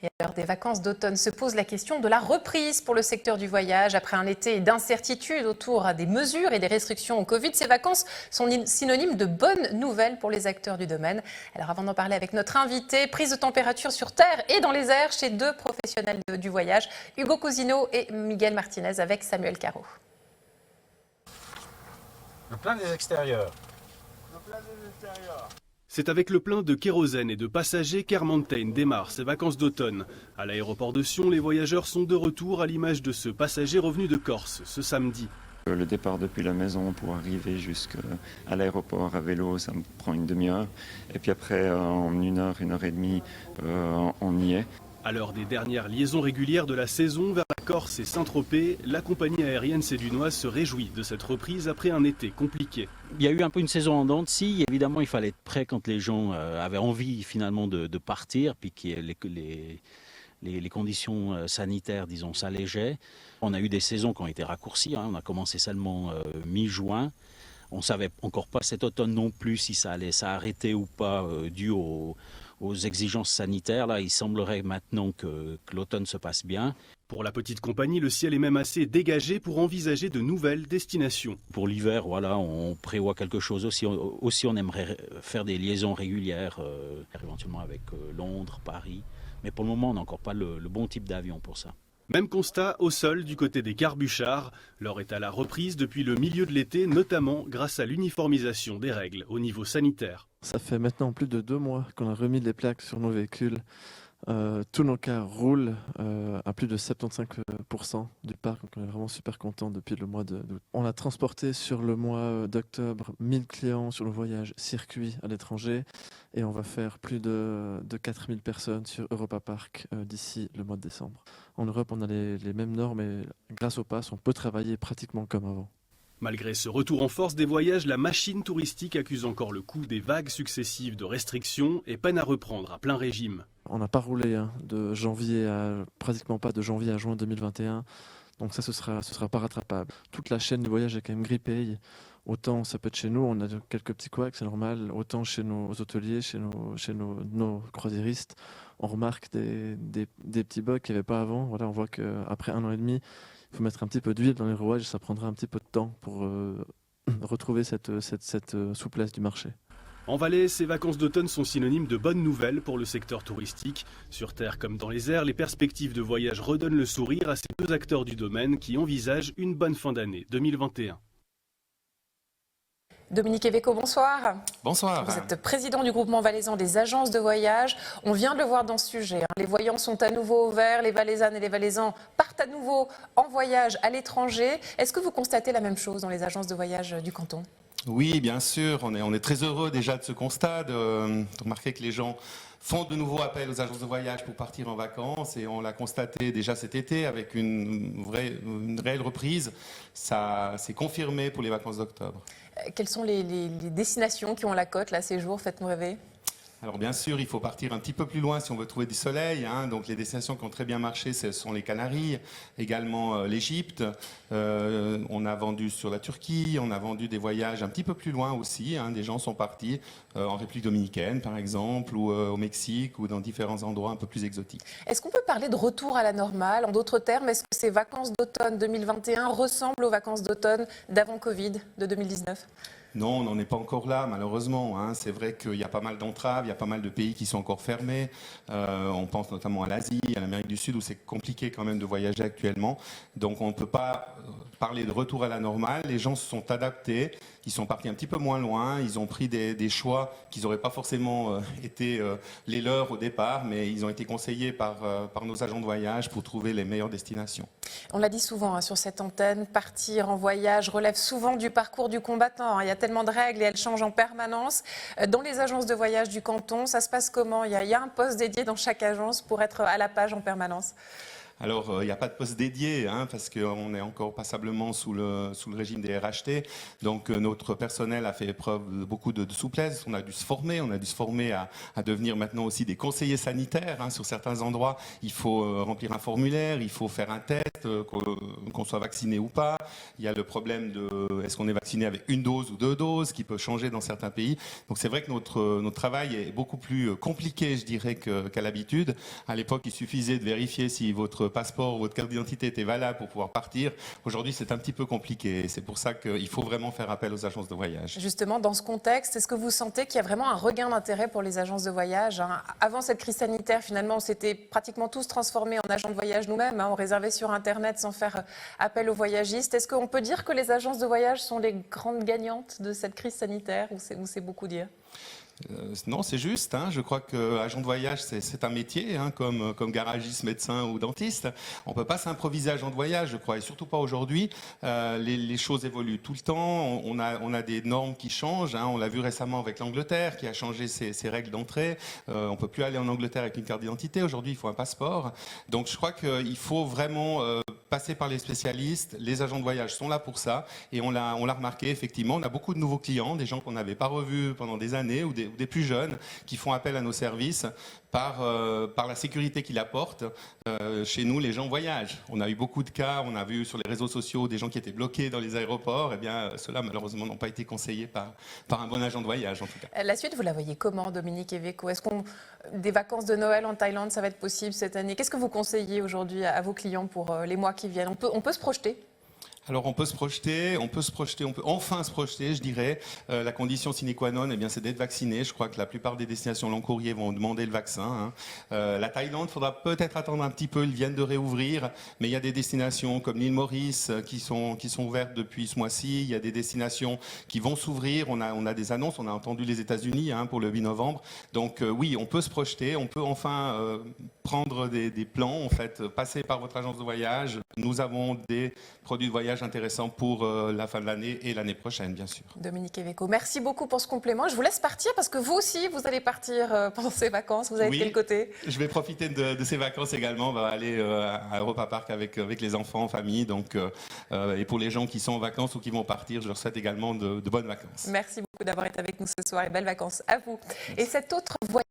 Et à l'heure des vacances d'automne se pose la question de la reprise pour le secteur du voyage. Après un été d'incertitude autour des mesures et des restrictions au Covid, ces vacances sont synonymes de bonnes nouvelles pour les acteurs du domaine. Alors avant d'en parler avec notre invité, prise de température sur terre et dans les airs chez deux professionnels du voyage, Hugo Cousineau et Miguel Martinez avec Samuel Caro. Le plein des extérieurs. C'est avec le plein de kérosène et de passagers qu'Air Mountain démarre ses vacances d'automne. À l'aéroport de Sion, les voyageurs sont de retour à l'image de ce passager revenu de Corse ce samedi. Le départ depuis la maison pour arriver jusqu'à l'aéroport à vélo, ça me prend une demi-heure. Et puis après, en une heure et demie, on y est. À l'heure des dernières liaisons régulières de la saison vers la Corse et Saint-Tropez, la compagnie aérienne sédunoise se réjouit de cette reprise après un été compliqué. Il y a eu un peu une saison en dents de scie. Évidemment, il fallait être prêt quand les gens avaient envie finalement de partir, puis que les conditions sanitaires, disons, s'allégeaient. On a eu des saisons qui ont été raccourcies. On a commencé seulement mi-juin. On ne savait encore pas cet automne non plus si ça allait s'arrêter ou pas dû aux exigences sanitaires. Là, il semblerait maintenant que l'automne se passe bien. Pour la petite compagnie, le ciel est même assez dégagé pour envisager de nouvelles destinations. Pour l'hiver, voilà, on prévoit quelque chose aussi. Aussi, on aimerait faire des liaisons régulières, éventuellement avec Londres, Paris. Mais pour le moment, on n'a encore pas le bon type d'avion pour ça. Même constat au sol du côté des Carbuchards. L'or est à la reprise depuis le milieu de l'été, notamment grâce à l'uniformisation des règles au niveau sanitaire. Ça fait maintenant plus de 2 mois qu'on a remis les plaques sur nos véhicules. Tous nos cars roulent à plus de 75% du parc, donc on est vraiment super content depuis le mois d'août. On a transporté sur le mois d'octobre 1000 clients sur le voyage circuit à l'étranger et on va faire plus de 4000 personnes sur Europa Park d'ici le mois de décembre. En Europe, on a les mêmes normes et grâce au pass, on peut travailler pratiquement comme avant. Malgré ce retour en force des voyages, la machine touristique accuse encore le coup des vagues successives de restrictions et peine à reprendre à plein régime. On n'a pas roulé pratiquement pas de janvier à juin 2021, donc ça ce sera pas rattrapable. Toute la chaîne du voyage est quand même grippée. Autant ça peut être chez nous, on a quelques petits couacs, c'est normal. Autant chez nos hôteliers, chez nos croisiéristes, on remarque des petits bugs qu'il n'y avait pas avant. Voilà, on voit qu'après 1 an et demi, il faut mettre un petit peu d'huile dans les rouages, ça prendra un petit peu de temps pour retrouver cette souplesse du marché. En Valais, ces vacances d'automne sont synonymes de bonnes nouvelles pour le secteur touristique. Sur terre comme dans les airs, les perspectives de voyage redonnent le sourire à ces deux acteurs du domaine qui envisagent une bonne fin d'année 2021. Dominique Eveco, bonsoir. Bonsoir. Vous êtes président du groupement valaisan des agences de voyage. On vient de le voir dans ce sujet. Les voyants sont à nouveau ouverts, les valaisannes et les valaisans partent à nouveau en voyage à l'étranger. Est-ce que vous constatez la même chose dans les agences de voyage du canton ? Oui, bien sûr. On est très heureux déjà de ce constat, de remarquer que les gens font de nouveau appel aux agences de voyage pour partir en vacances et on l'a constaté déjà cet été avec une réelle reprise. Ça s'est confirmé pour les vacances d'octobre. Quelles sont les destinations qui ont la cote là ces jours ? Faites-nous rêver. Alors bien sûr, il faut partir un petit peu plus loin si on veut trouver du soleil. Donc les destinations qui ont très bien marché, ce sont les Canaries, également l'Égypte. On a vendu sur la Turquie, on a vendu des voyages un petit peu plus loin aussi. Des gens sont partis en République dominicaine par exemple, ou au Mexique, ou dans différents endroits un peu plus exotiques. Est-ce qu'on peut parler de retour à la normale ? En d'autres termes, est-ce que ces vacances d'automne 2021 ressemblent aux vacances d'automne d'avant Covid de 2019 ? Non, on n'en est pas encore là, malheureusement. C'est vrai qu'il y a pas mal d'entraves, il y a pas mal de pays qui sont encore fermés. On pense notamment à l'Asie, à l'Amérique du Sud, où c'est compliqué quand même de voyager actuellement. Donc on ne peut pas parler de retour à la normale. Les gens se sont adaptés, ils sont partis un petit peu moins loin, ils ont pris des choix qui n'auraient pas forcément été les leurs au départ, mais ils ont été conseillés par nos agents de voyage pour trouver les meilleures destinations. On l'a dit souvent sur cette antenne, partir en voyage relève souvent du parcours du combattant. Il y a tellement de règles et elles changent en permanence. Dans les agences de voyage du canton, ça se passe comment ? Il y a un poste dédié dans chaque agence pour être à la page en permanence ? Alors, il n'y a pas de poste dédié, hein, parce qu'on n'est encore passablement sous le régime des RHT. Donc, notre personnel a fait preuve de beaucoup de souplesse. On a dû se former à devenir maintenant aussi des conseillers sanitaires. Hein. Sur certains endroits, il faut remplir un formulaire, il faut faire un test, qu'on soit vacciné ou pas. Il y a le problème de est-ce qu'on est vacciné avec une dose ou 2 doses, qui peut changer dans certains pays. Donc, c'est vrai que notre travail est beaucoup plus compliqué, je dirais, qu'à l'habitude. À l'époque, il suffisait de vérifier si votre passeport ou votre carte d'identité était valable pour pouvoir partir. Aujourd'hui, c'est un petit peu compliqué. C'est pour ça qu'il faut vraiment faire appel aux agences de voyage. Justement, dans ce contexte, est-ce que vous sentez qu'il y a vraiment un regain d'intérêt pour les agences de voyage, hein? Avant cette crise sanitaire, finalement, on s'était pratiquement tous transformés en agents de voyage nous-mêmes, hein. On réservait sur Internet sans faire appel aux voyagistes. Est-ce qu'on peut dire que les agences de voyage sont les grandes gagnantes de cette crise sanitaire, ou c'est beaucoup dire? Non, c'est juste. Hein. Je crois qu'agent de voyage, c'est un métier, hein, comme garagiste, médecin ou dentiste. On ne peut pas s'improviser agent de voyage, je crois, et surtout pas aujourd'hui. Les choses évoluent tout le temps. On a des normes qui changent. Hein. On l'a vu récemment avec l'Angleterre, qui a changé ses règles d'entrée. On ne peut plus aller en Angleterre avec une carte d'identité. Aujourd'hui, il faut un passeport. Donc, je crois qu'il faut vraiment passer par les spécialistes. Les agents de voyage sont là pour ça. Et on l'a remarqué, effectivement. On a beaucoup de nouveaux clients, des gens qu'on n'avait pas revus pendant des années, ou des plus jeunes qui font appel à nos services par la sécurité qu'il apporte. Chez nous, les gens voyagent. On a eu beaucoup de cas, on a vu sur les réseaux sociaux des gens qui étaient bloqués dans les aéroports. Eh bien, ceux-là, malheureusement, n'ont pas été conseillés par un bon agent de voyage, en tout cas. La suite, vous la voyez comment, Dominique Eveco? Est-ce des vacances de Noël en Thaïlande, ça va être possible cette année? Qu'est-ce que vous conseillez aujourd'hui à vos clients pour les mois qui viennent? On peut se projeter? Alors on peut enfin se projeter, je dirais. La condition sine qua non, eh bien, c'est d'être vacciné. Je crois que la plupart des destinations long courrier vont demander le vaccin. Hein. La Thaïlande, il faudra peut-être attendre un petit peu, ils viennent de réouvrir, mais il y a des destinations comme l'île Maurice qui sont ouvertes depuis ce mois-ci. Il y a des destinations qui vont s'ouvrir. On a des annonces, on a entendu les États-Unis, hein, pour le 8 novembre. Donc oui, on peut se projeter, on peut enfin prendre des plans, en fait, passer par votre agence de voyage. Nous avons des produits de voyage intéressants pour la fin de l'année et l'année prochaine, bien sûr. Dominique Eveco, merci beaucoup pour ce complément. Je vous laisse partir parce que vous aussi, vous allez partir pendant ces vacances. Vous allez de quel côté? Je vais profiter de ces vacances également. On va aller à Europa Park avec les enfants, en famille. Donc, et pour les gens qui sont en vacances ou qui vont partir, je leur souhaite également de bonnes vacances. Merci beaucoup d'avoir été avec nous ce soir et belles vacances à vous. Merci. Et cet autre voyage